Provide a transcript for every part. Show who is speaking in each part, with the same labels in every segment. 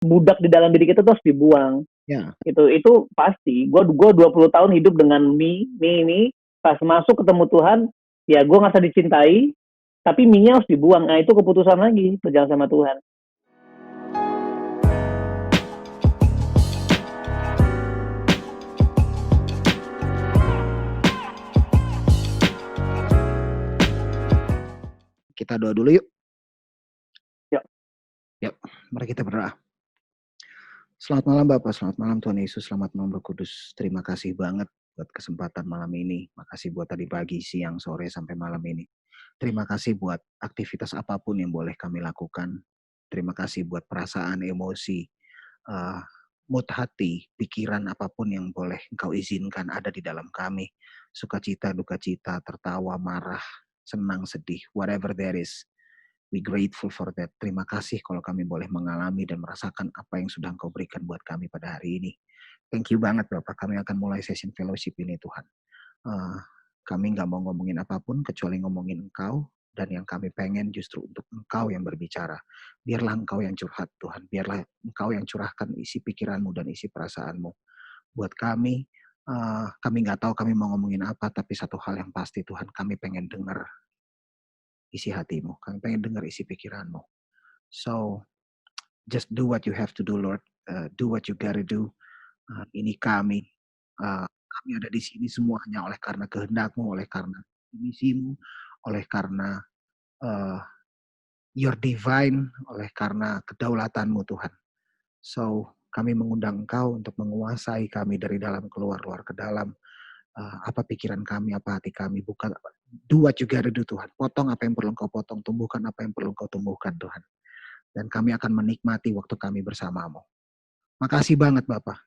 Speaker 1: budak di dalam diri kita tuh harus dibuang.
Speaker 2: Ya.
Speaker 1: Itu pasti. Gue 20 tahun hidup dengan mie. Pas masuk ketemu Tuhan, ya gue ngerasa dicintai, tapi mie-nya harus dibuang. Nah itu keputusan lagi berjalan sama Tuhan.
Speaker 2: Kita doa dulu yuk.
Speaker 1: Yuk.
Speaker 2: Mari kita berdoa. Selamat malam Bapak, selamat malam Tuhan Yesus, selamat malam Roh Kudus. Terima kasih banget buat kesempatan malam ini. Makasih buat tadi pagi, siang, sore, sampai malam ini. Terima kasih buat aktivitas apapun yang boleh kami lakukan. Terima kasih buat perasaan, emosi, mood hati, pikiran apapun yang boleh Engkau izinkan ada di dalam kami. Sukacita, dukacita, tertawa, marah, senang, sedih, whatever there is. We grateful for that. Terima kasih kalau kami boleh mengalami dan merasakan apa yang sudah Engkau berikan buat kami pada hari ini. Thank you banget Bapak. Kami akan mulai session fellowship ini Tuhan. Kami nggak mau ngomongin apapun kecuali ngomongin Engkau. Dan yang kami pengen justru untuk Engkau yang berbicara. Biarlah Engkau yang curhat Tuhan. Biarlah Engkau yang curahkan isi pikiranmu dan isi perasaanmu. Buat kami nggak tahu kami mau ngomongin apa. Tapi satu hal yang pasti Tuhan, kami pengen dengar isi hatimu. Kami pengen dengar isi pikiranmu. So, just do what you have to do, Lord. Do what you gotta do. Ini kami. Kami ada di sini semua hanya oleh karena kehendak-Mu, oleh karena misimu, oleh karena your divine, oleh karena kedaulatan-Mu, Tuhan. So, kami mengundang Engkau untuk menguasai kami dari dalam keluar, luar ke dalam. Apa pikiran kami, apa hati kami, bukan do what you gotta do Tuhan. Potong apa yang perlu Engkau potong, tumbuhkan apa yang perlu Engkau tumbuhkan Tuhan. Dan kami akan menikmati waktu kami bersamamu. Makasih banget Bapak.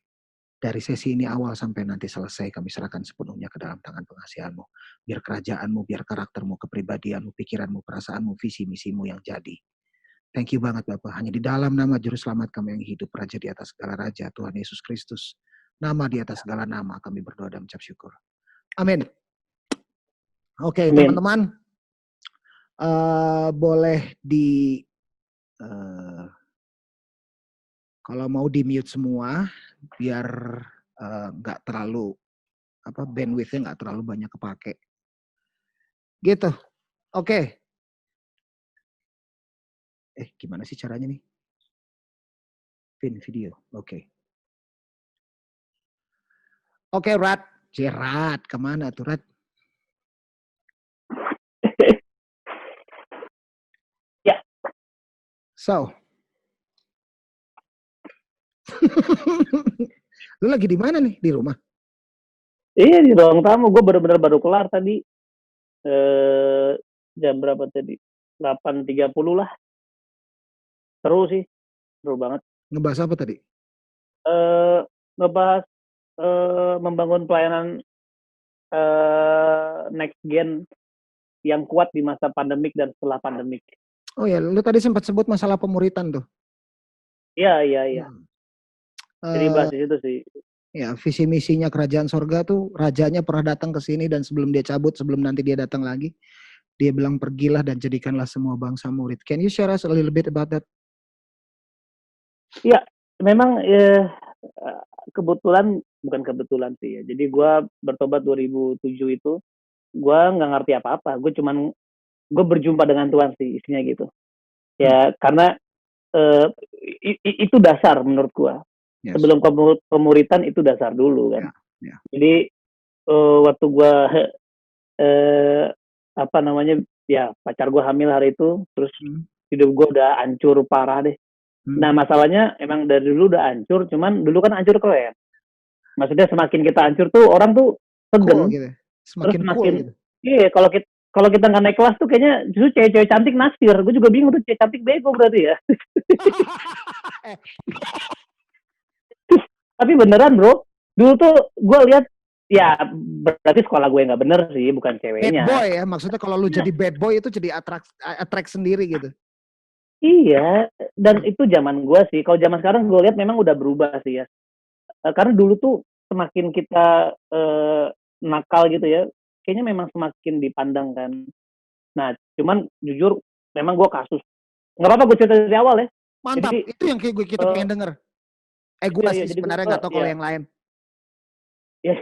Speaker 2: Dari sesi ini awal sampai nanti selesai kami serahkan sepenuhnya ke dalam tangan pengasihan-Mu. Biar kerajaan-Mu, biar karakter-Mu, kepribadian-Mu, pikiran-Mu, perasaan-Mu, visi misimu yang jadi. Thank you banget Bapak. Hanya di dalam nama Juru Selamat kami yang hidup, Raja di atas segala Raja, Tuhan Yesus Kristus. Nama di atas segala nama kami berdoa dan mengucap syukur. Amin. Oke, teman-teman. Boleh kalau mau di mute semua biar nggak terlalu bandwidth-nya nggak terlalu banyak kepake. Gitu. Oke. Gimana sih caranya nih? Pin video. Oke. Oke, Rat. Rat, kemana tuh Rat?
Speaker 1: Ya.
Speaker 2: So. Lu lagi di mana nih? Di rumah?
Speaker 1: Iya, di ruang tamu. Gue benar-benar baru kelar tadi. Jam berapa tadi? 8.30 lah. Seru sih. Seru banget.
Speaker 2: Ngebahas apa tadi?
Speaker 1: Ngebahas membangun pelayanan next gen yang kuat di masa pandemik dan setelah pandemik.
Speaker 2: Oh ya, lu tadi sempat sebut masalah pemuritan tuh.
Speaker 1: Iya. Jadi bahas di situ sih.
Speaker 2: Ya, visi misinya kerajaan sorga tuh, rajanya pernah datang ke sini dan sebelum dia cabut, sebelum nanti dia datang lagi, dia bilang pergilah dan jadikanlah semua bangsa murid. Can you share us a little bit about that?
Speaker 1: Iya, memang bukan kebetulan sih ya. Jadi gue bertobat 2007 itu, gue nggak ngerti apa-apa. Gue berjumpa dengan Tuhan sih, isinya gitu. Ya, karena itu dasar menurut gue. Yes. Sebelum pemuritan itu dasar dulu kan.
Speaker 2: Yeah.
Speaker 1: Jadi waktu gue ya pacar gue hamil hari itu, terus hidup gue udah hancur parah deh. Nah masalahnya emang dari dulu udah hancur, cuman dulu kan hancur keren. Maksudnya semakin kita hancur tuh orang tuh segen,
Speaker 2: cool, gitu. Semakin cool gitu.
Speaker 1: Iya, kalau kita nggak naik kelas tuh kayaknya justru cewek-cewek cantik naksir. Gue juga bingung tuh cewek cantik bego berarti ya. Tapi beneran bro, dulu tuh gue lihat ya berarti sekolah gue nggak bener sih, bukan ceweknya.
Speaker 2: Bad boy ya, maksudnya kalau lu jadi bad boy itu jadi attract sendiri gitu.
Speaker 1: Iya, dan itu zaman gue sih. Kalau zaman sekarang gue lihat memang udah berubah sih ya. Karena dulu tuh semakin kita nakal gitu ya, kayaknya memang semakin dipandang kan. Nah, cuman jujur memang gue kasus. Nggak apa-apa gue cerita dari awal ya.
Speaker 2: Mantap,
Speaker 1: Jadi
Speaker 2: itu yang kayak kita
Speaker 1: eh
Speaker 2: pengen denger. Gue
Speaker 1: iya,
Speaker 2: sih
Speaker 1: jadi
Speaker 2: sebenarnya
Speaker 1: gue
Speaker 2: nggak tahu kalau
Speaker 1: ya
Speaker 2: yang lain.
Speaker 1: ya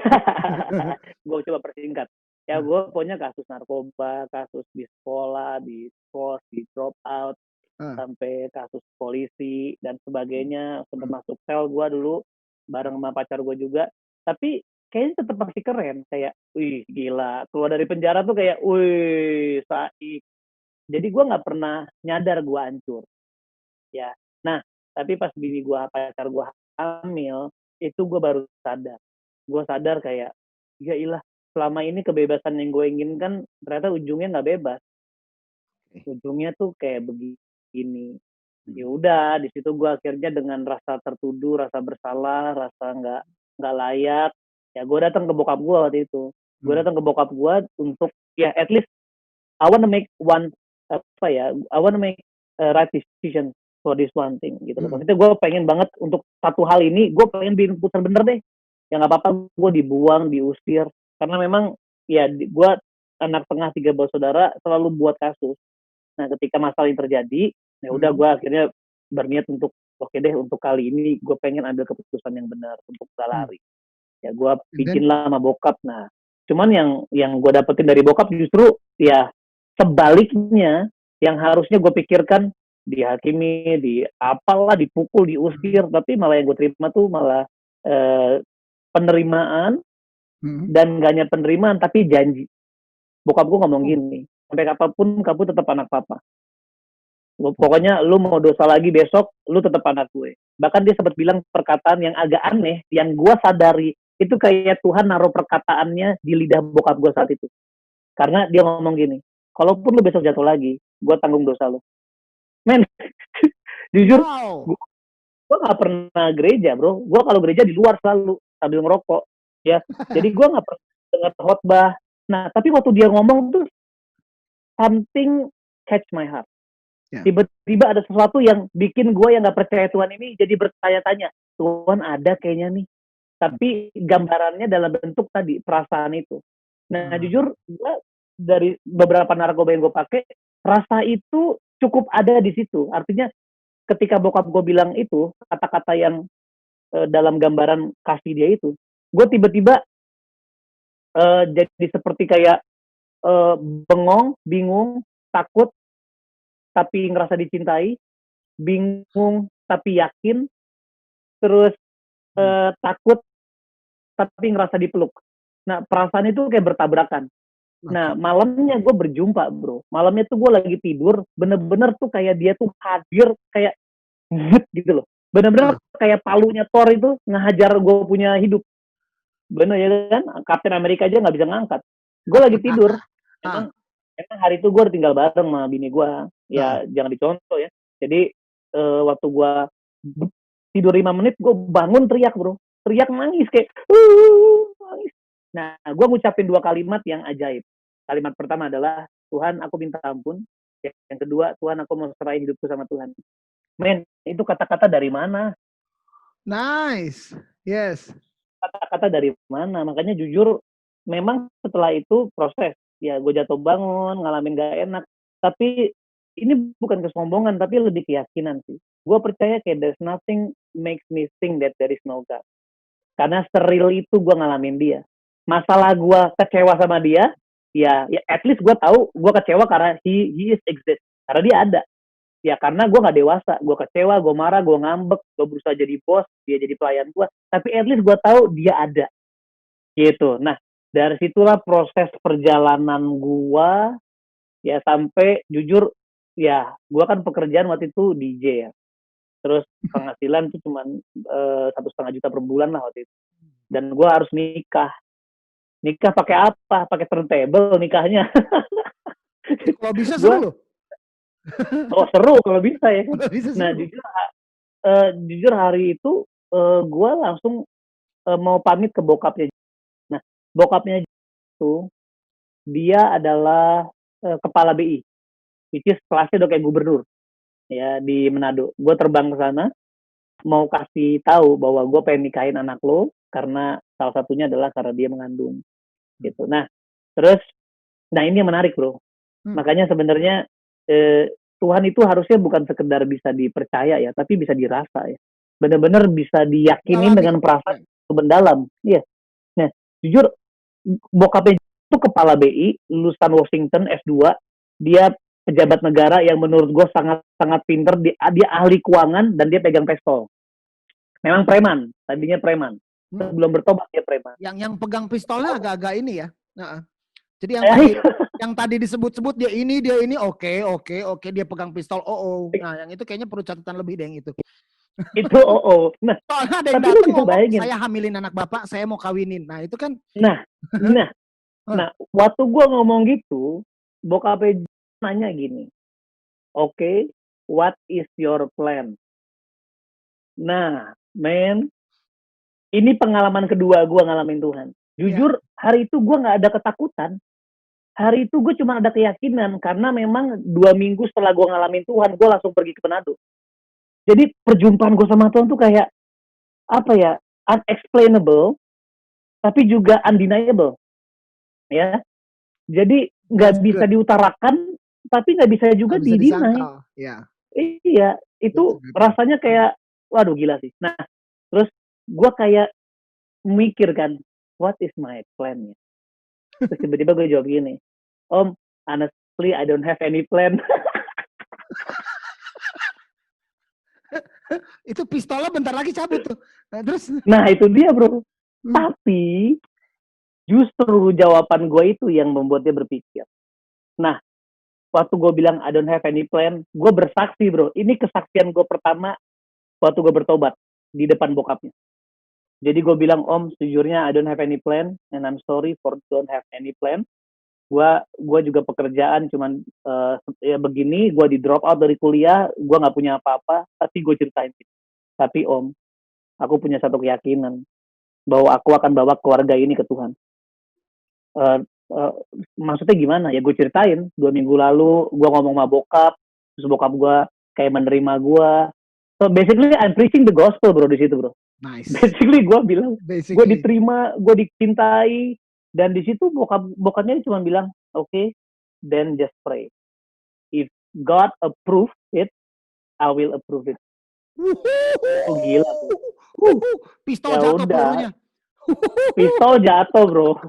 Speaker 1: gue coba persingkat. Ya gue punya kasus narkoba, kasus di sekolah, di kos, di drop out,
Speaker 2: Ah,
Speaker 1: sampai kasus polisi dan sebagainya, sempat masuk sel gue dulu bareng sama pacar gue juga. Tapi kayaknya tetap masih keren, kayak wih gila keluar dari penjara tuh kayak wih saik. Jadi gue nggak pernah nyadar gue hancur ya. Nah tapi pas bini gue, pacar gue hamil, itu gue baru sadar. Gue sadar kayak ya ilah, selama ini kebebasan yang gue inginkan ternyata ujungnya nggak bebas, ujungnya tuh kayak begini. Ya udah, di situ gue akhirnya dengan rasa tertuduh, rasa bersalah, rasa nggak layak, ya gue datang ke bokap gue waktu itu. Gue
Speaker 2: Hmm.
Speaker 1: datang ke bokap gue untuk ya at least I wanna make one, apa ya, I wanna make a right decision for this one thing gitu loh.
Speaker 2: Hmm.
Speaker 1: Maksudnya gue pengen banget untuk satu hal ini, gue pengen bikin putar bener deh. Ya nggak apa-apa, gue dibuang, diusir, karena memang ya gue anak tengah 3 bersaudara, selalu buat kasus. Nah ketika masalah ini terjadi, ya udah
Speaker 2: Hmm.
Speaker 1: gue akhirnya berniat untuk oke deh, untuk kali ini gue pengen ambil keputusan yang benar untuk gak
Speaker 2: Hmm.
Speaker 1: lari. Ya gue
Speaker 2: And then,
Speaker 1: bikin lah sama bokap. Nah cuman yang gue dapetin dari bokap justru ya sebaliknya, yang harusnya gue pikirkan dihakimi, di apalah, dipukul, diusir, tapi malah yang gue terima tuh malah penerimaan,
Speaker 2: hmm.
Speaker 1: dan gak hanya penerimaan tapi janji. Bokap gue ngomong
Speaker 2: Oh,
Speaker 1: gini, sampai kapanpun kamu tetap anak papa. Pokoknya lu mau dosa lagi besok, lu tetap anak gue. Bahkan dia sempat bilang perkataan yang agak aneh, yang gue sadari itu kayak Tuhan naruh perkataannya di lidah bokap gue saat itu. Karena dia ngomong gini, kalaupun lu besok jatuh lagi, gue tanggung dosa lu. Men, jujur,
Speaker 2: wow.
Speaker 1: gue gak pernah gereja bro. Gue kalau gereja di luar selalu sambil ngerokok. Ya, jadi gue gak pernah dengar khotbah. Nah, tapi waktu dia ngomong tuh something catch my heart.
Speaker 2: Ya.
Speaker 1: Tiba-tiba ada sesuatu yang bikin gue yang gak percaya Tuhan ini jadi bertanya-tanya, Tuhan ada kayaknya nih, tapi gambarannya dalam bentuk tadi perasaan itu. Nah jujur gue dari beberapa narkoba yang gue pakai, rasa itu cukup ada di situ. Artinya ketika bokap gue bilang itu kata-kata yang dalam gambaran kasih dia itu, gue tiba-tiba jadi seperti kayak bengong, bingung, takut tapi ngerasa dicintai, bingung tapi yakin, terus takut tapi ngerasa dipeluk. Nah perasaan itu kayak bertabrakan. Nah
Speaker 2: Oke.
Speaker 1: malamnya gue berjumpa bro, malamnya tuh gue lagi tidur, bener-bener tuh kayak dia tuh hadir kayak gitu loh, bener-bener kayak palunya Thor itu ngehajar gue punya hidup. Bener ya kan, Captain America aja nggak bisa ngangkat. Gue lagi tidur,
Speaker 2: Ah,
Speaker 1: emang emang hari itu gue tinggal bareng sama bini gue,
Speaker 2: ah.
Speaker 1: ya jangan dicontoh ya. Jadi waktu gue tidur 5 menit, gue bangun teriak bro, teriak nangis kayak nangis. Nah gue ngucapin 2 kalimat yang ajaib. Kalimat pertama adalah Tuhan aku minta ampun, yang kedua Tuhan aku mau serahin hidupku sama Tuhan. Men, itu kata-kata dari mana?
Speaker 2: Nice. Yes.
Speaker 1: Kata-kata dari mana? Makanya jujur, memang setelah itu proses. Ya, gue jatuh bangun, ngalamin gak enak. Tapi ini bukan kesombongan, tapi lebih keyakinan sih. Gue percaya kayak there's nothing makes me think that there is no God. Karena steril itu gue ngalamin dia. Masalah gue kecewa sama dia, ya at least gue tahu gue kecewa karena he is exist. Karena dia ada. Ya karena gue nggak dewasa, gue kecewa, gue marah, gue ngambek, gue berusaha jadi bos, dia jadi pelayan gue, tapi at least gue tahu dia ada gitu. Nah dari situlah proses perjalanan gue, ya sampai jujur ya gue kan pekerjaan waktu itu DJ ya, terus penghasilan tuh cuma 1,5 juta per bulan lah waktu itu, dan gue harus nikah pakai apa, pakai turntable nikahnya.
Speaker 2: Kalau bisa
Speaker 1: Gue
Speaker 2: seru loh.
Speaker 1: oh seru kalau bisa ya kan.
Speaker 2: Kalau bisa
Speaker 1: Nah
Speaker 2: seru.
Speaker 1: jujur hari itu gue langsung mau pamit ke bokapnya. Nah, bokapnya itu dia adalah kepala BI, which is kelasnya udah kayak gubernur ya di Manado. Gue terbang ke sana mau kasih tahu bahwa gue pengen nikahin anak lo karena salah satunya adalah karena dia mengandung gitu. Nah, terus, nah ini yang menarik bro.
Speaker 2: Hmm.
Speaker 1: Makanya sebenarnya eh, Tuhan itu harusnya bukan sekedar bisa dipercaya ya, tapi bisa dirasa ya. Benar-benar bisa diyakinin
Speaker 2: Dalami.
Speaker 1: dengan perasaan
Speaker 2: Ya.
Speaker 1: mendalam. Iya. Nah, jujur bokapnya itu kepala BI, lulusan Washington S2, dia pejabat negara yang menurut gue sangat pinter, dia ahli keuangan dan dia pegang pistol. Memang preman, tadinya preman. Sebelum bertobat dia preman.
Speaker 2: Yang pegang pistolnya agak-agak ini ya. Nah, jadi yang tadi disebut-sebut dia ini oke dia pegang pistol. Nah, yang itu kayaknya perlu catatan lebih deh yang itu.
Speaker 1: Itu Nah,
Speaker 2: soalnya ada yang
Speaker 1: tapi lu
Speaker 2: datang
Speaker 1: bisa
Speaker 2: ngomong
Speaker 1: bayangin.
Speaker 2: saya hamilin anak bapak, saya mau kawinin. Nah, itu kan.
Speaker 1: Nah, waktu gue ngomong gitu, bokapnya nanya gini, okay, what is your plan? Nah, men, ini pengalaman kedua gue ngalamin Tuhan. Jujur, hari itu gue gak ada ketakutan. Hari itu gue cuma ada keyakinan, karena memang 2 minggu setelah gue ngalamin Tuhan, gue langsung pergi ke Manado. Jadi perjumpaan gue sama Tuhan tuh kayak, apa ya, unexplainable, tapi juga undeniable. Ya, jadi nggak bisa diutarakan, tapi nggak bisa juga didinai.
Speaker 2: Ya.
Speaker 1: Iya, itu rasanya kayak, waduh gila sih. Nah, terus gue kayak mikir kan, what is my plan? Terus tiba-tiba gue jawab gini, Om, honestly I don't have any plan.
Speaker 2: Itu pistolnya bentar lagi cabut tuh.
Speaker 1: Nah itu dia bro. Tapi justru jawaban gue itu yang membuat dia berpikir. Nah, waktu gue bilang I don't have any plan, gue bersaksi bro. Ini kesaksian gue pertama waktu gue bertobat di depan bokapnya. Jadi gue bilang, Om, sejujurnya I don't have any plan, and I'm sorry for don't have any plan. Gue juga pekerjaan cuman ya begini, gue di drop out dari kuliah, gue nggak punya apa-apa, tapi gue ceritain. Tapi Om, aku punya satu keyakinan bahwa aku akan bawa keluarga ini ke Tuhan. Maksudnya gimana? Ya gue ceritain. 2 minggu lalu gue ngomong sama bokap, terus bokap gue kayak menerima gue. So basically I'm preaching the gospel bro di situ bro.
Speaker 2: Nice.
Speaker 1: Basically gue bilang, gue diterima, gue dicintai, dan di situ bokapnya cuma bilang, okay, then just pray. If God approve it, I will approve it. Oh gila tuh.
Speaker 2: Pistol ya jatuh pelurunya.
Speaker 1: Pistol jatuh bro.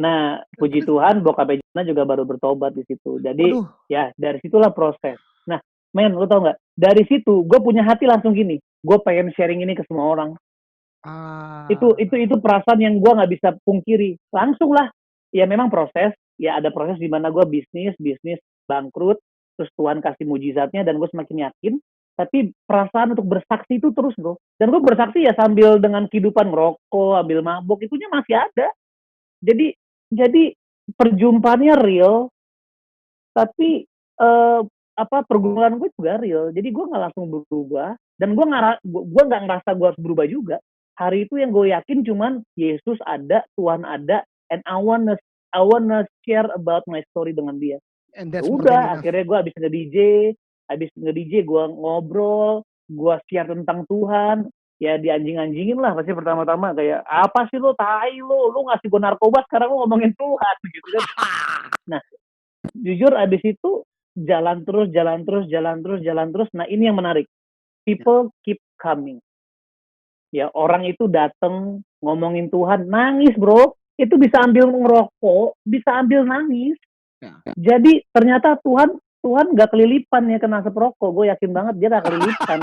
Speaker 1: Nah, puji Tuhan bokapnya juga baru bertobat di situ. Jadi ya dari situlah proses. Nah, men, lu tau nggak? Dari situ gue punya hati langsung gini. Gue pengen sharing ini ke semua orang. Itu perasaan yang gue nggak bisa pungkiri. Langsung lah. Ya memang proses. Ya ada proses di mana gue bisnis bangkrut. Terus Tuhan kasih mujizatnya dan gue semakin yakin. Tapi perasaan untuk bersaksi itu terus bro. Dan gue bersaksi ya sambil dengan kehidupan ngerokok, ambil mabuk, itunya masih ada. Jadi perjumpaannya real, tapi pergumulan gue juga real. Jadi gue nggak langsung berubah, dan gue nggak ngerasa gue harus berubah juga. Hari itu yang gue yakin cuman Yesus ada, Tuhan ada, and I wanna share about my story dengan dia. Udah, akhirnya gue habis nge-DJ, gue ngobrol, gue share tentang Tuhan. Ya dianjing-anjingin lah pasti pertama-tama, kayak apa sih lo, tai lo ngasih gue narkoba, sekarang lo ngomongin Tuhan gitu kan. Nah, jujur abis itu jalan terus. Nah, ini yang menarik, people keep coming. Ya, orang itu dateng ngomongin Tuhan, nangis bro, itu bisa ambil ngerokok, bisa ambil nangis. Jadi ternyata Tuhan nggak kelilipan ya kena asap rokok. Gue yakin banget dia nggak kelilipan.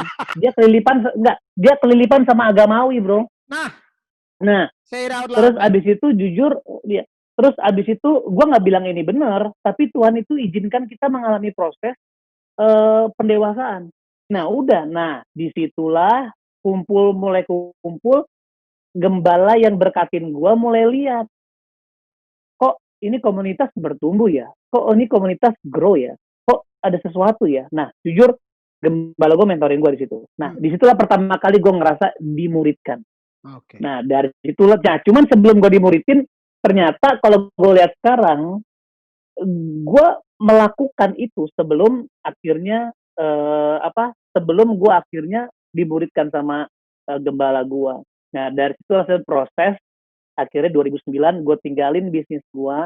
Speaker 1: Dia kelilipan sama agamawi bro. Nah, terus abis itu jujur, terus abis itu gue nggak bilang ini benar, tapi Tuhan itu izinkan kita mengalami proses pendewasaan. Nah udah, disitulah mulai kumpul, gembala yang berkatin gue mulai lihat, kok ini komunitas bertumbuh ya, kok ini komunitas grow ya, kok ada sesuatu ya. Nah jujur, gembala gue mentorin gue di situ. Nah disitulah pertama kali gue ngerasa dimuridkan. Nah dari situlah, cuman sebelum gue dimuridin, ternyata kalau gue lihat sekarang, gue melakukan itu sebelum akhirnya sebelum gue akhirnya dimuridkan sama gembala gue. Nah dari situ hasil proses, akhirnya 2009 gue tinggalin bisnis gue,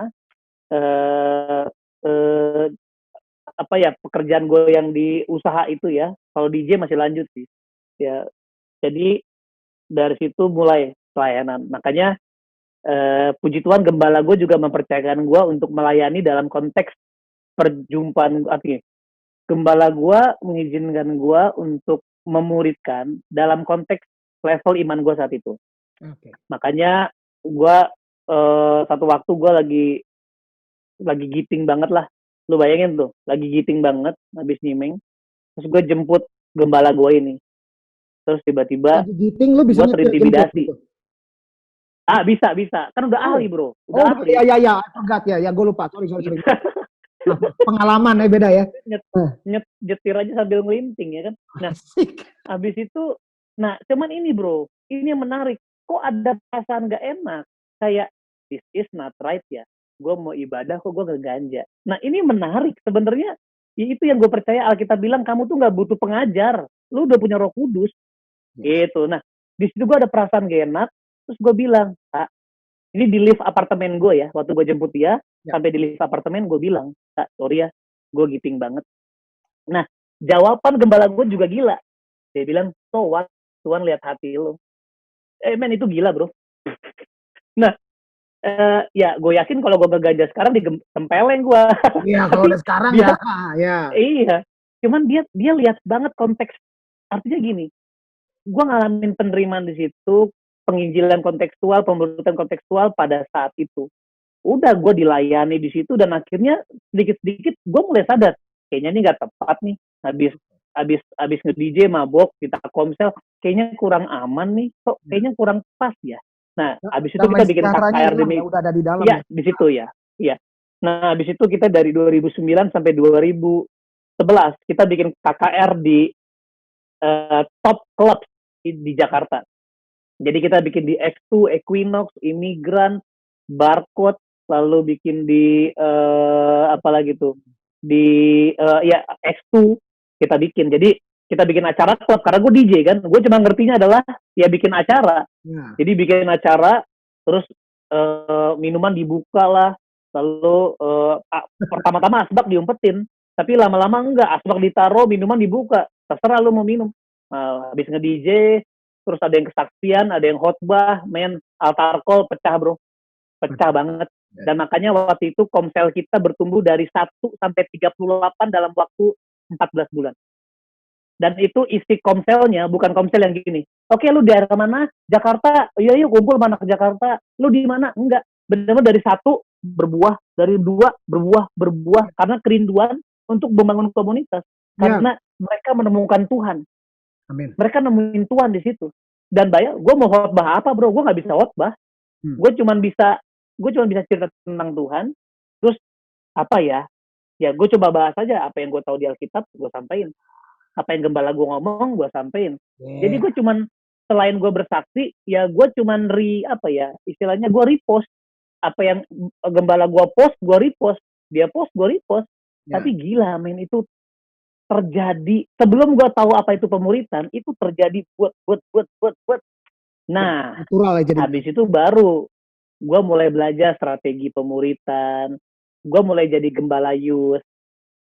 Speaker 1: pekerjaan gue yang di usaha itu ya. Kalau DJ masih lanjut sih. Ya, jadi dari situ mulai pelayanan. Makanya puji Tuhan gembala gue juga mempercayakan gue untuk melayani dalam konteks perjumpaan. Artinya gembala gue mengizinkan gue untuk memuridkan dalam konteks level iman gue saat itu.
Speaker 2: Oke.
Speaker 1: Makanya gue satu waktu gue lagi giting banget lah. Lu bayangin tuh, lagi giting banget habis nyimeng. Terus gue jemput gembala gue ini. Terus tiba-tiba
Speaker 2: Lagi giting lu bisa
Speaker 1: gue
Speaker 2: nyetir jemput
Speaker 1: terintimidasi.
Speaker 2: gitu.
Speaker 1: Bisa. Kan udah
Speaker 2: Oh.
Speaker 1: ahli, bro.
Speaker 2: Oh,
Speaker 1: ahli.
Speaker 2: ya. Forgot ya. Ya, gue lupa. Sorry. Pengalaman beda ya.
Speaker 1: Nyetir aja sambil ngelinting ya kan. Nah, habis itu, cuman ini bro, ini yang menarik. Kok ada perasaan gak enak? Kayak, this is not right ya. Gue mau ibadah kok gue ngeganja. Nah, ini menarik. Sebenarnya, itu yang gue percaya Alkitab bilang, kamu tuh gak butuh pengajar. Lu udah punya Roh Kudus. Gitu. Nah, di situ gue ada perasaan gak enak. Terus gue bilang, Kak, ini di lift apartemen gue ya. Waktu gue jemput dia, sampai di lift apartemen gue bilang, Kak, sorry ya, gue giting banget. Nah, jawaban gembala gue juga gila. Dia bilang, so what? Tuhan lihat hati lo. Men, itu gila bro. Nah, ya gue yakin kalau gue ngeganja sekarang ditempeleng gue.
Speaker 2: Iya, kalau udah sekarang ya.
Speaker 1: Iya. Cuman dia lihat banget konteks. Artinya gini, gue ngalamin penerimaan di situ, penginjilan kontekstual, pemberutan kontekstual pada saat itu. Udah gue dilayani di situ dan akhirnya sedikit-sedikit gue mulai sadar, kayaknya ini nggak tepat nih. Habis nge-DJ mabok kita komsel, kayaknya kurang aman nih, kok kayaknya kurang pas ya. Nah, habis itu kita bikin KKR
Speaker 2: udah ada di dalam
Speaker 1: ya. Di situ ya. Iya. Nah, habis itu kita dari 2009 sampai 2011 kita bikin KKR di top club di Jakarta. Jadi kita bikin di X2, Equinox, Imigran, Barcode, lalu bikin di apalagi tuh di X2 kita bikin. Jadi kita bikin acara klub karena gue DJ kan. Gue cuma ngertinya adalah ya bikin acara. Jadi bikin acara, terus minuman dibuka lah, lalu pertama-tama asbak diumpetin, tapi lama-lama enggak, asbak ditaruh, minuman dibuka, terserah lu mau minum. Habis nge-DJ, terus ada yang kesaksian, ada yang khotbah, altar call pecah bro, pecah banget. Dan makanya waktu itu komsel kita bertumbuh dari 1 sampai 38 dalam waktu 14 bulan. Dan itu isi komselnya bukan komsel yang gini. Oke, lu di daerah mana? Jakarta. Iya, yuk kumpul mana ke Jakarta. Lu di mana? Enggak. Benar-benar dari 1 berbuah, dari 2 berbuah karena kerinduan untuk membangun komunitas. Karena mereka menemukan Tuhan.
Speaker 2: Amin.
Speaker 1: Mereka nemuin Tuhan di situ. Dan gue mau khotbah apa bro? Gue nggak bisa khotbah. Gue cuma bisa cerita tentang Tuhan. Terus apa ya? Ya gue coba bahas aja apa yang gue tahu di Alkitab, gue sampaikan. Apa yang gembala gue ngomong, gue sampaikan. Jadi gue cuman, selain gue bersaksi, ya gue cuman istilahnya gue repost. Apa yang gembala gue post, gue repost. Dia post, gue repost. Tapi gila men, itu terjadi. Sebelum gue tahu apa itu pemuritan, itu terjadi buat. Nah, habis itu baru gue mulai belajar strategi pemuritan. Gue mulai jadi gembala youth.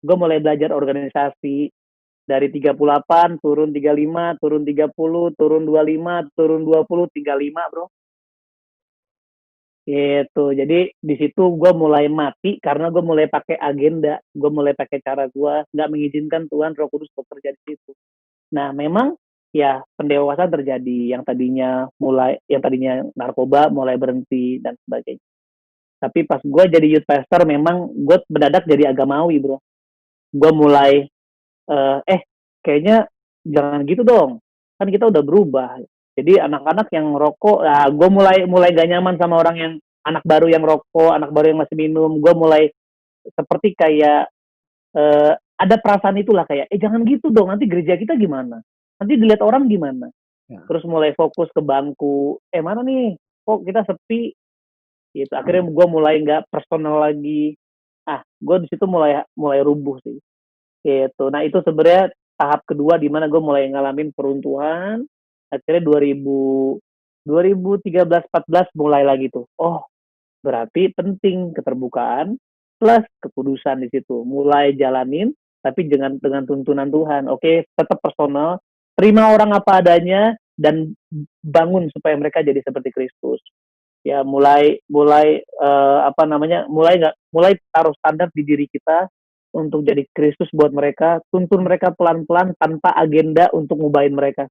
Speaker 1: Gue mulai belajar organisasi. Dari 38, turun 35, turun 30, turun 25, turun 20, 35 bro. Gitu. Jadi di situ gue mulai mati karena gue mulai pakai agenda. Gue mulai pakai cara gue. Nggak mengizinkan Tuhan Roh Kudus bekerja di situ. Nah memang ya pendewasaan terjadi. Yang tadinya narkoba mulai berhenti dan sebagainya. Tapi pas gue jadi youth pastor memang gue mendadak jadi agamawi bro. Gue mulai kayaknya jangan gitu dong, kan kita udah berubah. Jadi anak-anak yang rokok, gue mulai gak nyaman sama orang yang anak baru yang rokok, anak baru yang masih minum. Gue mulai seperti kayak ada perasaan itulah kayak, jangan gitu dong, nanti gereja kita gimana, nanti dilihat orang gimana. Terus mulai fokus ke bangku, mana nih, kok kita sepi, gitu. Akhirnya gue mulai nggak personal lagi. Gue di situ mulai rubuh sih. Gitu. Nah itu sebenarnya tahap kedua di mana gue mulai ngalamin peruntuhan. Akhirnya 2013-14 mulai lagi tuh. Oh, berarti penting keterbukaan plus kekudusan di situ. Mulai jalanin tapi dengan tuntunan Tuhan. Oke, tetap personal, terima orang apa adanya dan bangun supaya mereka jadi seperti Kristus. Ya mulai taruh standar di diri kita untuk jadi Kristus buat mereka, tuntun mereka pelan-pelan tanpa agenda untuk ngubahin mereka.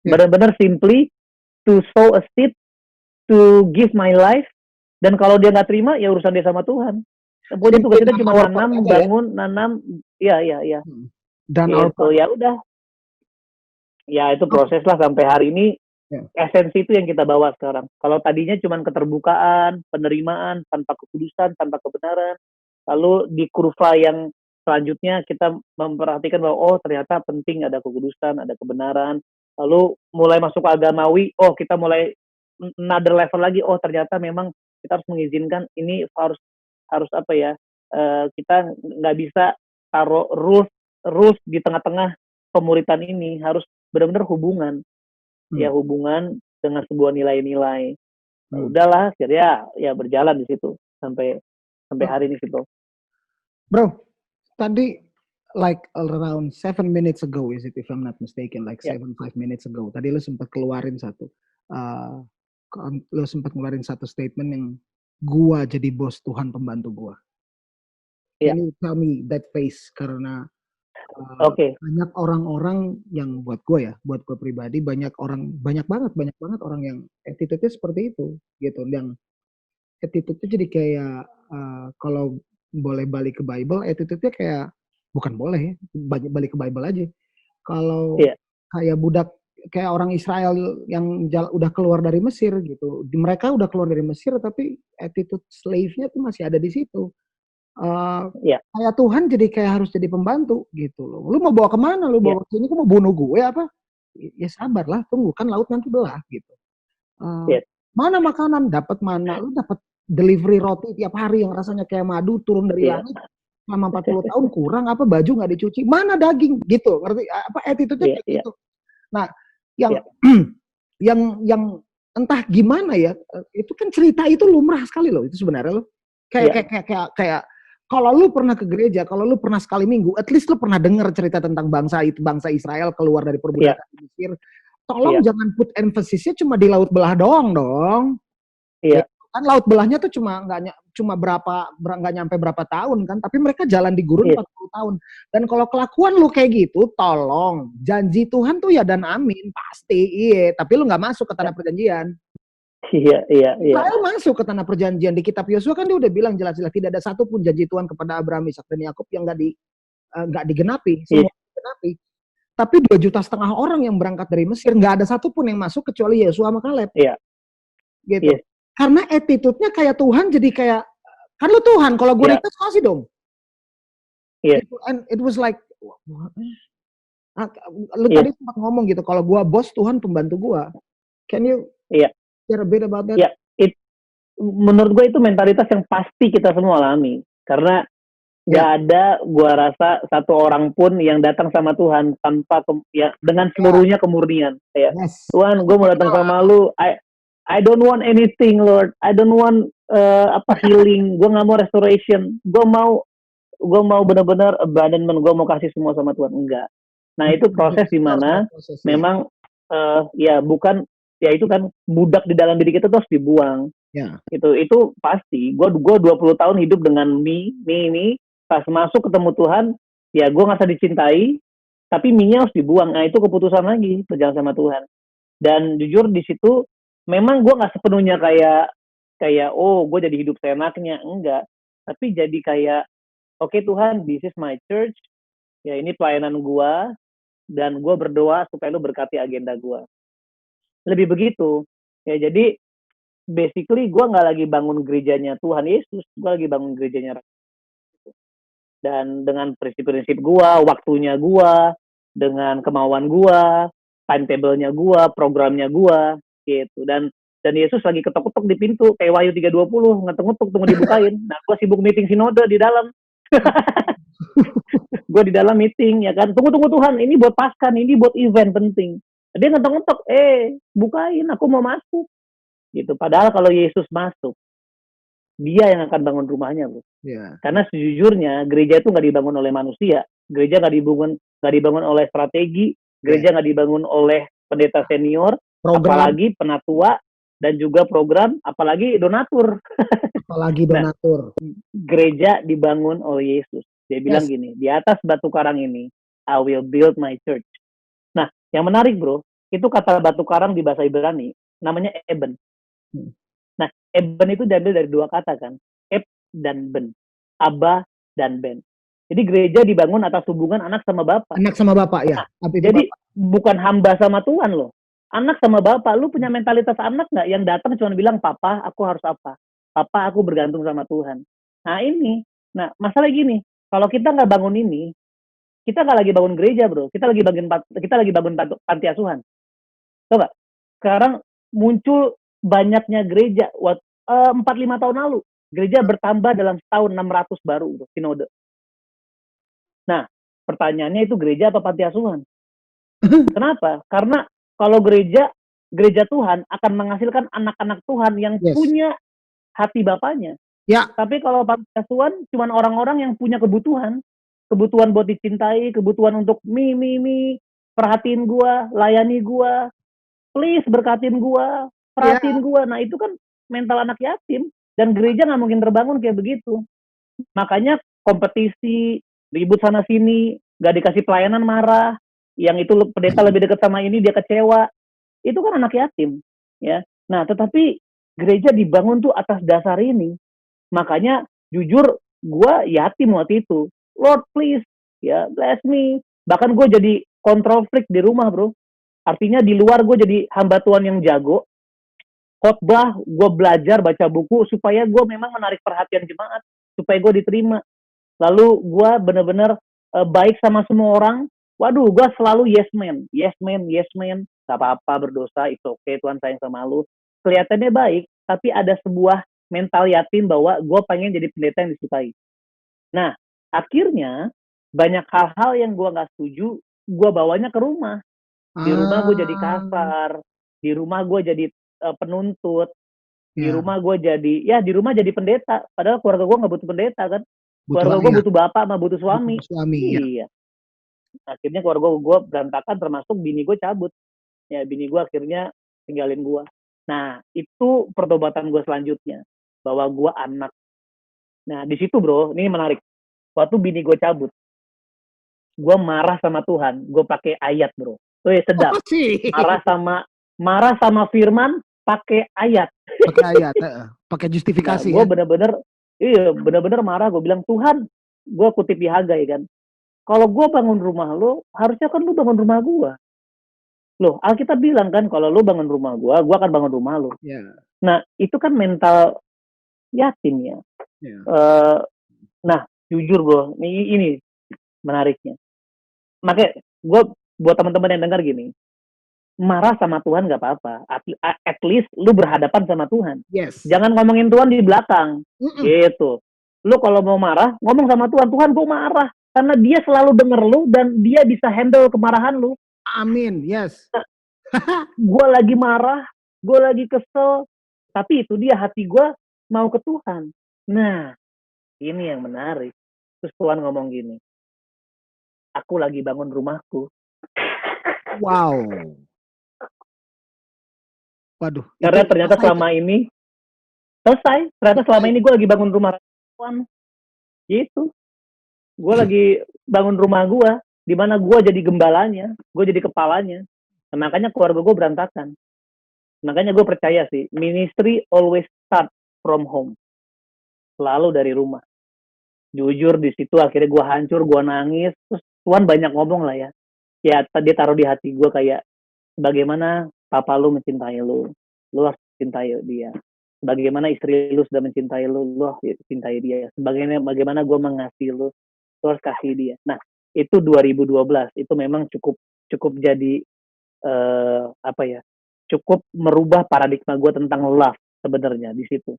Speaker 1: Benar-benar simply to sow a seed, to give my life, dan kalau dia nggak terima ya urusan dia sama Tuhan. Pokoknya tugas kita cuma nanam, bangun, nanam, ya.
Speaker 2: Dan
Speaker 1: gitu, ya udah. Ya itu proses lah sampai hari ini. Esensi itu yang kita bawa sekarang. Kalau tadinya cuma keterbukaan, penerimaan, tanpa kekudusan, tanpa kebenaran. Lalu di kurva yang selanjutnya kita memperhatikan bahwa oh ternyata penting ada kekudusan, ada kebenaran. Lalu mulai masuk ke agamawi, oh kita mulai another level lagi, oh ternyata memang kita harus mengizinkan ini harus apa ya, kita nggak bisa taruh rules di tengah-tengah pemuritan ini, harus benar-benar hubungan. Ya hubungan dengan sebuah nilai-nilai. Udahlah, akhirnya ya berjalan di situ sampai hari ini gitu.
Speaker 2: Bro, tadi like around 7 minutes ago, is it if I'm not mistaken, like 5 minutes ago, tadi lu sempat keluarin satu statement yang gua jadi bos Tuhan pembantu gua. Can you tell me that face? Karena banyak orang-orang yang buat gue pribadi banyak banget orang yang attitude-nya seperti itu gitu, yang attitude-nya jadi kayak kalau boleh balik ke Bible, attitude-nya kayak bukan boleh ya, balik ke Bible aja. Kalau kayak budak, kayak orang Israel yang udah keluar dari Mesir gitu, mereka udah keluar dari Mesir tapi attitude slave-nya tuh masih ada di situ. Kayak Tuhan jadi kayak harus jadi pembantu gitu loh. Lu mau bawa kemana? Lu bawa ke sini, mau bunuh gue apa? Ya sabarlah, tunggu kan laut nanti belah gitu. Mana makanan? Dapat mana? Lu dapat delivery roti tiap hari yang rasanya kayak madu turun dari langit selama 40 tahun kurang apa, baju nggak dicuci? Mana daging? Gitu, ngerti? Apa attitude-nya kayak gitu. Nah, yang entah gimana ya, itu kan cerita itu lumrah sekali loh itu sebenarnya loh. Kayak kalau lu pernah ke gereja, kalau lu pernah sekali minggu, at least lu pernah dengar cerita tentang bangsa Israel keluar dari perbudakan di Mesir. Tolong jangan put emphasis-nya cuma di laut belah doang dong. Kan laut belahnya tuh nggak nyampe berapa tahun kan, tapi mereka jalan di gurun 40 tahun. Dan kalau kelakuan lu kayak gitu, tolong, janji Tuhan tuh ya dan amin, pasti, tapi lu nggak masuk ke tanah perjanjian. Israel masuk ke tanah perjanjian. Di kitab Yosua kan dia udah bilang jelas-jelas tidak ada satupun janji Tuhan kepada Abraham, Ishak dan Yakub yang nggak digenapi, semua digenapi. Tapi 2,5 juta orang yang berangkat dari Mesir, nggak ada satupun yang masuk kecuali Yosua sama Kaleb. Gitu. Karena attitude-nya kayak Tuhan, jadi kayak kan lu Tuhan, kalau gue request kasih dong. And it was like lu tadi sempat ngomong gitu, kalau gue bos, Tuhan pembantu gue. Can you share a bit about that?
Speaker 1: Menurut gue itu mentalitas yang pasti kita semua alami, karena gak ada, gue rasa satu orang pun yang datang sama Tuhan tanpa dengan seluruhnya kemurnian. Kayak Tuhan, gue mau datang sama lu, I don't want anything, Lord. I don't want healing. Gue nggak mau restoration. Gue mau benar-benar abandonment. Gue mau kasih semua sama Tuhan. Enggak. Nah itu proses di mana memang bukan, ya itu kan budak di dalam diri kita tuh harus dibuang. Itu pasti. Gue 20 tahun hidup dengan me. Pas masuk ketemu Tuhan, ya gue nggak usah dicintai, tapi me-nya harus dibuang. Nah itu keputusan lagi berjalan sama Tuhan. Dan jujur di situ memang gue nggak sepenuhnya kayak oh gue jadi hidup seenaknya, enggak, tapi jadi kayak oke, Tuhan, this is my church, ya ini pelayanan gue, dan gue berdoa supaya lu berkati agenda gue, lebih begitu ya. Jadi basically gue nggak lagi bangun gerejanya Tuhan Yesus, gue lagi bangun gerejanya rakyat. Dan dengan prinsip-prinsip gue, waktunya gue, dengan kemauan gue, timetable-nya gue, programnya gue gitu. Dan Yesus lagi ketok-ketok di pintu kayak Wahyu 3:20, ngetuk-ngetuk tunggu dibukain. Nah, gue sibuk meeting sinode di dalam. Gue di dalam meeting ya kan. Tunggu Tuhan, ini buat Paskah, ini buat event penting. Dia ngetok-ngetok, bukain, aku mau masuk. Gitu. Padahal kalau Yesus masuk, dia yang akan bangun rumahnya, bro. Karena sejujurnya gereja itu nggak dibangun oleh manusia, Gereja nggak dibangun oleh strategi,
Speaker 2: Yes.
Speaker 1: gereja nggak dibangun oleh pendeta senior,
Speaker 2: Program,
Speaker 1: apalagi penatua dan juga program, apalagi donatur.
Speaker 2: apalagi
Speaker 1: Nah,
Speaker 2: donatur.
Speaker 1: gereja dibangun oleh Yesus. Dia bilang
Speaker 2: Yes.
Speaker 1: gini, di atas batu karang ini, I will build my church. Nah, yang menarik bro, itu kata batu karang di bahasa Ibrani, namanya Eben.
Speaker 2: Hmm.
Speaker 1: Nah, Eben itu diambil dari dua kata kan, Eb dan Ben, Abba dan Ben. Jadi gereja dibangun atas hubungan anak sama bapak.
Speaker 2: Anak sama bapak ya.
Speaker 1: Nah,
Speaker 2: Apa itu
Speaker 1: jadi
Speaker 2: bapak?
Speaker 1: bukan hamba sama Tuhan loh. Anak sama bapak, lu punya mentalitas anak nggak yang datang cuma bilang, papa aku harus apa? Papa aku bergantung sama Tuhan. Nah ini, nah masalah gini, kalau kita nggak bangun ini, kita nggak lagi bangun gereja bro, kita lagi bangun panti asuhan. Tahu nggak? Sekarang muncul banyaknya gereja. 4-5 tahun lalu, gereja bertambah dalam setahun 600 baru bro, sinode. Nah, pertanyaannya itu gereja apa panti asuhan? Kenapa? Karena kalau gereja Tuhan akan menghasilkan anak-anak Tuhan yang
Speaker 2: Yes.
Speaker 1: punya hati bapaknya.
Speaker 2: Ya.
Speaker 1: Tapi kalau panti asuhan cuma orang-orang yang punya kebutuhan buat dicintai, kebutuhan untuk perhatiin gua, layani gua, please berkatin gua,
Speaker 2: Ya.
Speaker 1: perhatiin gua. Nah itu kan mental anak yatim, dan gereja nggak mungkin terbangun kayak begitu. Makanya kompetisi, ribut sana sini, nggak dikasih pelayanan marah, yang itu pendeta lebih dekat sama ini dia kecewa, itu kan anak yatim, ya. Nah tetapi gereja dibangun tuh atas dasar ini. Makanya jujur gue yatim waktu itu, Lord please ya bless me. Bahkan gue jadi control freak di rumah bro, artinya di luar gue jadi hamba Tuhan yang jago, khotbah, gue belajar baca buku supaya gue memang menarik perhatian jemaat, supaya gue diterima. Lalu gue bener-bener baik sama semua orang. Waduh, gue selalu yes man, yes man, yes man. Gak apa-apa berdosa, itu oke, Tuhan sayang sama lu. Kelihatannya baik, tapi ada sebuah mental yatim bahwa gue pengen jadi pendeta yang disukai. Nah, akhirnya banyak hal-hal yang gue gak setuju, gue bawanya ke rumah. Di rumah gue jadi kasar, di rumah gue jadi penuntut, di
Speaker 2: Ya.
Speaker 1: rumah gue jadi pendeta. Padahal keluarga gue gak butuh pendeta kan.
Speaker 2: Butuh
Speaker 1: Keluarga gue
Speaker 2: ayah,
Speaker 1: butuh bapak sama butuh
Speaker 2: butuh
Speaker 1: suami.
Speaker 2: suami ya.
Speaker 1: Iya. Akhirnya keluarga gue berantakan, termasuk bini gue cabut. Ya bini gue akhirnya tinggalin gue. Nah itu pertobatan gue selanjutnya, bahwa gue anak. Nah di situ bro, ini menarik. Waktu bini gue cabut, gue marah sama Tuhan. Gue pakai ayat bro. Sedap.
Speaker 2: Oh sih.
Speaker 1: Marah sama Firman pakai ayat.
Speaker 2: Pakai ayat, pakai
Speaker 1: Nah,
Speaker 2: justifikasi
Speaker 1: gue
Speaker 2: ya.
Speaker 1: bener-bener marah. Gue bilang, Tuhan, gue kutip di Hagai kan, kalau gue bangun rumah lo, harusnya kan lo bangun rumah gue. Loh, Alkitab bilang kan, kalau lo bangun rumah gue akan bangun rumah lo.
Speaker 2: Ya.
Speaker 1: Nah, itu kan mental yatim ya.
Speaker 2: Ya.
Speaker 1: Nah, jujur bro, ini menariknya. Makanya, gue buat teman-teman yang dengar gini, marah sama Tuhan gak apa-apa. At least lu berhadapan sama Tuhan.
Speaker 2: Yes.
Speaker 1: Jangan ngomongin Tuhan di belakang. Gitu. Lu kalau mau marah, ngomong sama Tuhan. Tuhan, gue marah. Karena dia selalu denger lu dan dia bisa handle kemarahan lu.
Speaker 2: Amin. Yes.
Speaker 1: Gue lagi marah, gue lagi kesel. Tapi itu dia, hati gue mau ke Tuhan. Nah, ini yang menarik. Terus Tuhan ngomong gini, aku lagi bangun rumahku.
Speaker 2: Wow. Waduh.
Speaker 1: Karena ternyata selama ini selesai. Ternyata selama ini gue lagi bangun rumah Tuhan. Gitu. Gue lagi bangun rumah gue, di mana gue jadi gembalanya, gue jadi kepalanya. Nah, makanya keluarga gue berantakan. Makanya gue percaya sih, ministry always start from home. Selalu dari rumah. Jujur di situ akhirnya gue hancur, gue nangis. Terus Tuhan banyak ngomong lah ya. Ya dia taruh di hati gue kayak, bagaimana papa lu mencintai lu harus cintai dia. Bagaimana istri lu sudah mencintai lu harus cintai dia. Bagaimana gue mengasihi lu harus kasih dia. Nah itu 2012, itu memang cukup jadi cukup merubah paradigma gue tentang love sebenarnya di situ.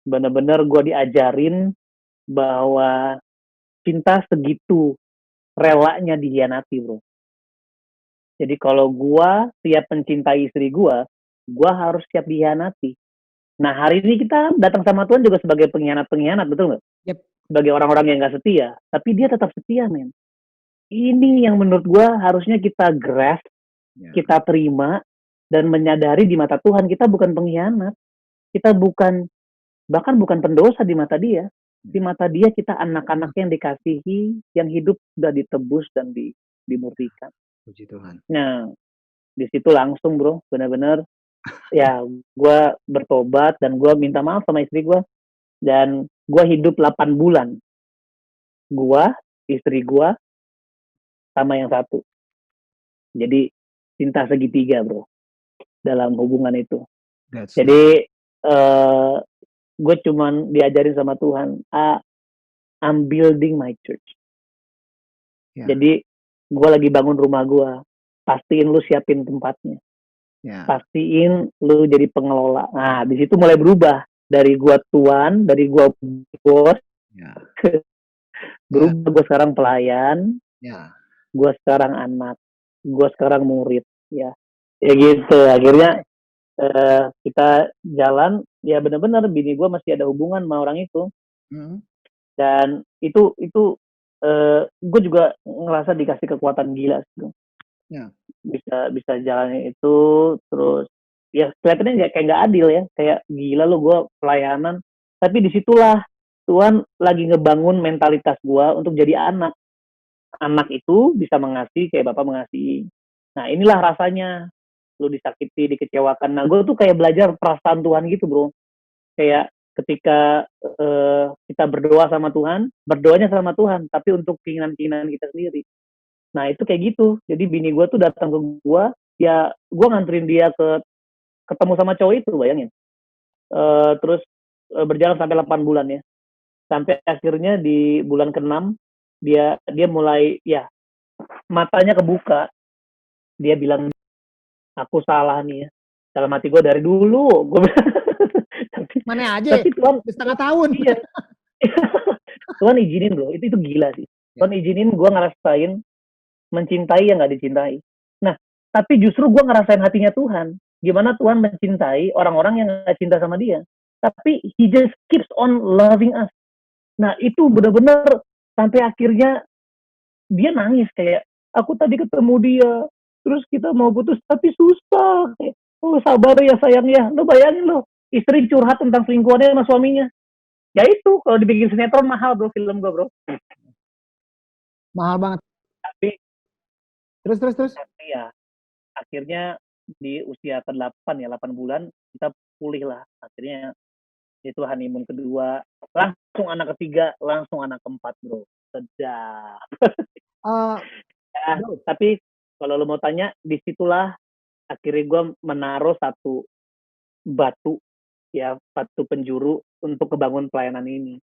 Speaker 1: Benar-benar gue diajarin bahwa cinta segitu relanya dihianati bro. Jadi kalau gue siap mencintai istri gue harus siap dihianati. Nah hari ini kita datang sama Tuhan juga sebagai pengkhianat, betul nggak?
Speaker 2: Yep.
Speaker 1: Sebagai orang-orang yang nggak setia, tapi dia tetap setia men. Ini yang menurut gue harusnya kita grasp,
Speaker 2: Ya.
Speaker 1: kita terima, dan menyadari di mata Tuhan kita bukan pengkhianat. Kita bukan, bahkan bukan pendosa di mata dia. Di mata dia kita anak-anak yang dikasihi, yang hidup sudah ditebus dan dimurtikan.
Speaker 2: Puji Tuhan.
Speaker 1: Nah, di situ langsung bro, benar-benar ya gue bertobat dan gue minta maaf sama istri gue. Dan gue hidup 8 bulan. Gue, istri gue, sama yang satu. Jadi cinta segitiga bro dalam hubungan itu. Jadi gue cuman diajarin sama Tuhan, I'm building my church. Jadi gue lagi bangun rumah gue, pastiin lu siapin tempatnya, pastiin lu jadi pengelola. Nah di situ mulai berubah dari gue tuan, dari gue bos, berubah gue sekarang pelayan, gue sekarang anak, gue sekarang murid, ya gitu. Akhirnya kita jalan, ya benar-benar bini gue masih ada hubungan sama orang itu. Dan itu gue juga ngerasa dikasih kekuatan gila sih. Bisa jalannya itu, terus ya kelihatannya kayak nggak adil ya, kayak gila lo gue pelayanan, tapi disitulah Tuhan lagi ngebangun mentalitas gue untuk jadi anak itu bisa mengasihi kayak Bapak mengasihi. Nah inilah rasanya lu disakiti, dikecewakan. Nah gue tuh kayak belajar perasaan Tuhan gitu bro, kayak ketika kita berdoa sama Tuhan, berdoanya sama Tuhan, tapi untuk keinginan-keinginan kita sendiri. Nah itu kayak gitu. Jadi bini gue tuh datang ke gue, ya gue nganterin dia ketemu sama cowok itu, bayangin. Terus berjalan sampai 8 bulan ya. Sampai akhirnya di bulan ke-6 dia mulai ya matanya kebuka. Dia bilang, aku salah nih ya. Dalam hati gue dari dulu.
Speaker 2: Mana aja? Tapi Tuhan setengah tahun.
Speaker 1: Iya. Tuhan izinin bro, itu gila sih. Tuhan izinin gue ngerasain mencintai yang gak dicintai. Nah, tapi justru gue ngerasain hatinya Tuhan. Gimana Tuhan mencintai orang-orang yang gak cinta sama dia. Tapi he just keeps on loving us. Nah, itu benar-benar sampai akhirnya dia nangis kayak, aku tadi ketemu dia, terus kita mau putus, tapi susah. Kayak, oh sabar ya sayang ya. Lo bayangin lo, istri curhat tentang selingkuhannya sama suaminya. Ya itu, kalau dibikin sinetron mahal bro, film gue bro.
Speaker 2: Mahal banget.
Speaker 1: Tapi
Speaker 2: terus.
Speaker 1: Tapi ya, akhirnya di usia ke-8 ya, 8 bulan kita pulih lah. Akhirnya itu honeymoon kedua, langsung anak ketiga, langsung anak keempat bro. Sedap. Ya, tapi kalau lo mau tanya, disitulah akhirnya gue menaruh satu batu penjuru untuk kebangun pelayanan ini.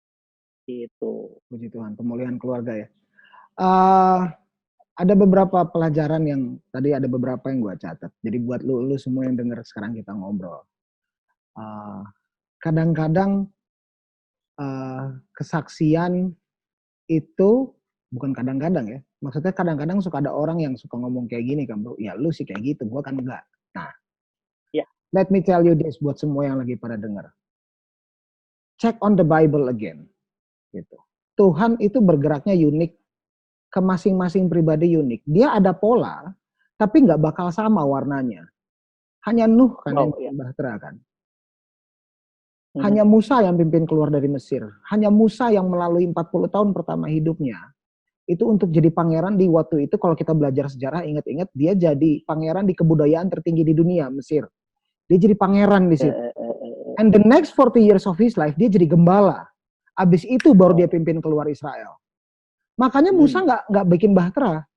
Speaker 1: Gitu.
Speaker 2: Puji Tuhan, pemulihan keluarga ya. Ada beberapa pelajaran yang tadi ada beberapa yang gue catat. Jadi buat lu semua yang dengar sekarang kita ngobrol. Kadang-kadang kesaksian itu bukan kadang-kadang ya. Maksudnya kadang-kadang suka ada orang yang suka ngomong kayak gini kan bro. Ya lu sih kayak gitu, gue kan enggak. Nah, let me tell you this buat semua yang lagi pada dengar. Check on the Bible again. Gitu. Tuhan itu bergeraknya unik, ke masing-masing pribadi unik. Dia ada pola, tapi nggak bakal sama warnanya. Hanya Nuh kan yang bahtera kan. Hanya Musa yang pimpin keluar dari Mesir. Hanya Musa yang melalui 40 tahun pertama hidupnya. Itu untuk jadi pangeran di waktu itu, kalau kita belajar sejarah, ingat-ingat dia jadi pangeran di kebudayaan tertinggi di dunia, Mesir. Dia jadi pangeran di situ. And the next 40 years of his life, dia jadi gembala. Abis itu baru dia pimpin keluar Israel. Makanya Musa nggak bikin bahtera.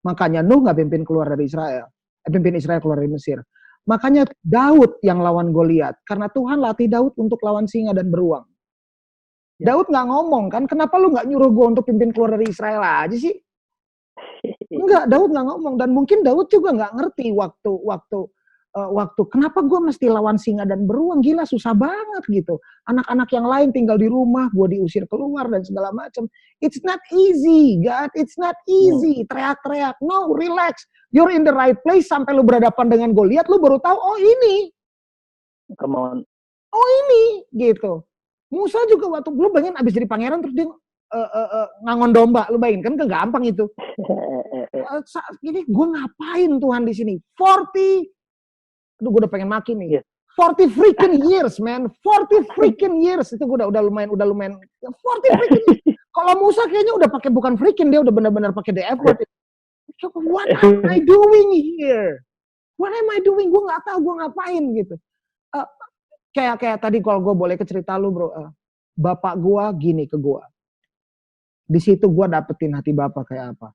Speaker 2: Makanya Nuh nggak pimpin keluar dari Israel. Pimpin Israel keluar dari Mesir. Makanya Daud yang lawan Goliat. Karena Tuhan latih Daud untuk lawan singa dan beruang. Daud nggak ngomong kan, kenapa lu nggak nyuruh gue untuk pimpin keluar dari Israel aja sih? Enggak, Daud nggak ngomong. Dan mungkin Daud juga nggak ngerti waktu kenapa gue mesti lawan singa dan beruang, gila susah banget gitu. Anak-anak yang lain tinggal di rumah, gue diusir keluar dan segala macam. It's not easy, God. It's not easy. Teriak-teriak. No, relax. You're in the right place. Sampai lu berhadapan dengan Goliat, lu baru tahu, oh ini.
Speaker 1: Come on.
Speaker 2: Oh ini, gitu. Musa juga waktu lu bayangin abis jadi pangeran terus dia ngangon domba, lu bayangin kan gampang itu. Ini gue ngapain Tuhan di sini? 40, aduh gue udah pengen maki nih. 40 freaking years, man. 40 freaking years itu gue udah lumayan. 40 freaking years. Kalau Musa kayaknya udah pakai bukan freaking, dia udah benar-benar pakai the effort. What am I doing here? What am I doing? Gue nggak tahu gue ngapain gitu. Kayak tadi kalau gue boleh ke cerita lu bro, bapak gue gini ke gue. Di situ gue dapetin hati bapak kayak apa.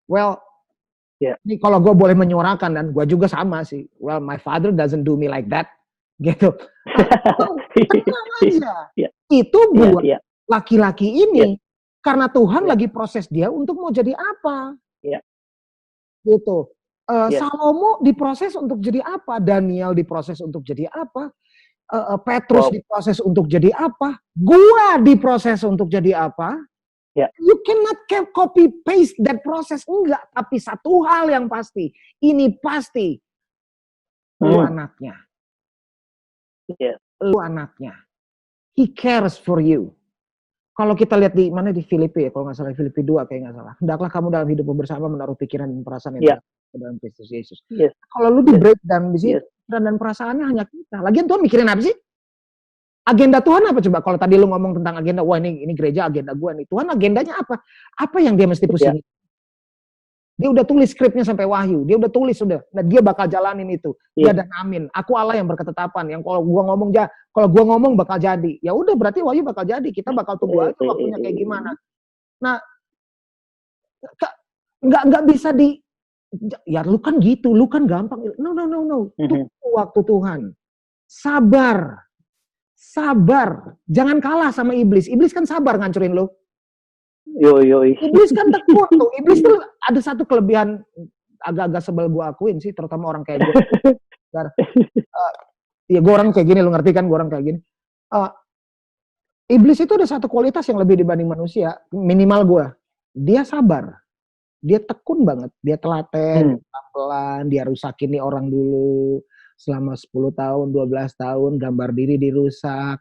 Speaker 2: Well, ini kalau gue boleh menyuarakan dan gue juga sama sih. Well, my father doesn't do me like that, gitu. Tenang aja. Itu buat laki-laki ini karena Tuhan lagi proses dia untuk mau jadi apa, gitu. Salomo diproses untuk jadi apa? Daniel diproses untuk jadi apa? Petrus diproses untuk jadi apa? Gua diproses untuk jadi apa? You cannot copy paste that process, enggak. Tapi satu hal yang pasti, ini pasti, lu anaknya, lu anaknya. He cares for you. Kalau kita lihat di mana di Filipi, kalau nggak salah Filipi 2 kayak nggak salah. Hendaklah kamu dalam hidup bersama menaruh pikiran dan perasaan yang dalam Kristus Yesus. Kalau lu di breakdown di sini, dan perasaannya hanya kita. Lagian Tuhan mikirin apa sih? Agenda Tuhan apa coba? Kalau tadi lu ngomong tentang agenda, wah ini gereja agenda gua nih. Tuhan agendanya apa? Apa yang dia mesti pusingin? Dia udah tulis skripnya sampai Wahyu. Dia udah tulis sudah. Nah, dia bakal jalanin itu. Dia dan amin. Aku Allah yang berketetapan. Yang kalau gua ngomong bakal jadi. Ya udah berarti Wahyu bakal jadi. Kita bakal tunggu aja waktunya kayak gimana. Nah, nggak bisa ya lu kan gitu, lu kan gampang. No. Tunggu waktu Tuhan. Sabar. Jangan kalah sama iblis. Iblis kan sabar ngancurin lu. Iblis kan tekun tuh. Iblis tuh ada satu kelebihan agak-agak sebel gue akuin sih, terutama orang kayak gue. Ya gue orang kayak gini, lu ngerti kan gue orang kayak gini. Iblis itu ada satu kualitas yang lebih dibanding manusia, minimal gue. Dia sabar. Dia tekun banget. Dia telaten, pelan, dia rusakin nih orang dulu. Selama 10 tahun, 12 tahun, gambar diri dirusak,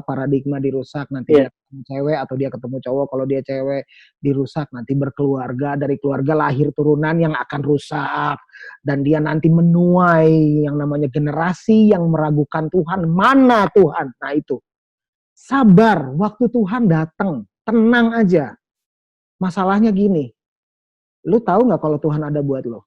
Speaker 2: paradigma dirusak, nanti dia ketemu cewek atau dia ketemu cowok, kalau dia cewek dirusak, nanti berkeluarga, dari keluarga lahir turunan yang akan rusak, dan dia nanti menuai yang namanya generasi yang meragukan Tuhan, mana Tuhan? Nah itu, sabar, waktu Tuhan datang, tenang aja. Masalahnya gini, lu tahu nggak kalau Tuhan ada buat lo?